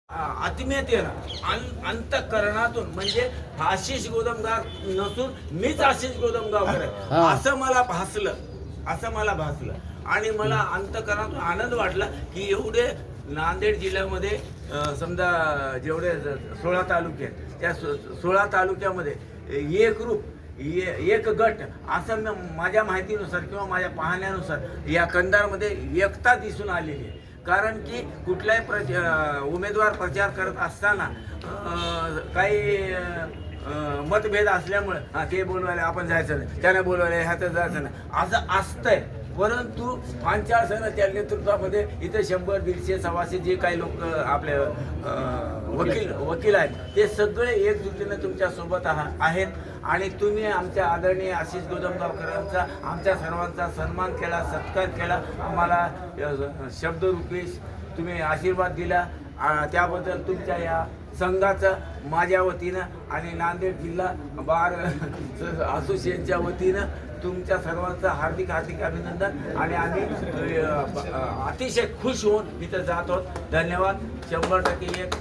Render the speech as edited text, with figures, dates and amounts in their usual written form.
आत्मीयतेनं अंतःकरणातून म्हणजे आशिष गोदमगाव नसून मीच आशिष गोदमगावकर आहे असं मला भासलं आणि मला अंतःकरणातून आनंद वाटला की एवढे नांदेड जिल्ह्यामध्ये समजा जेवढे 16 तालुके आहेत त्या 16 तालुक्यामध्ये एक गट असं माझ्या माहितीनुसार किंवा माझ्या पाहण्यानुसार या कंधारमध्ये एकता दिसून आलेली आहे. कारण की कुठलाही उमेदवार प्रचार करत असताना काही मतभेद असल्यामुळे ते बोलवायला आपण जायचं नाही, त्याने बोलवायला ह्याचं जायचं नाही असं असतंय. परंतु पंचाळसना नेतृत्वामध्ये इथे 100-150 सव्वाशे जे काही लोक आपले वकील आहेत ते सगळे एकजुटीने तुमच्या सोबत आहेत आणि तुम्ही आमच्या आदरणीय आशिष गोदमगावकरांचा आमच्या सर्वांचा सन्मान केला, सत्कार केला, आम्हाला शब्दरूपी तुम्ही आशीर्वाद दिला. त्याबद्दल तुमच्या या संघाचं माझ्या वतीनं आणि नांदेड जिल्हा बार असोसिएशनच्या वतीनं तुमच्या सर्वांचं हार्दिक अभिनंदन आणि आम्ही अतिशय खुश होऊन इथं जात आहोत. धन्यवाद. 100% एक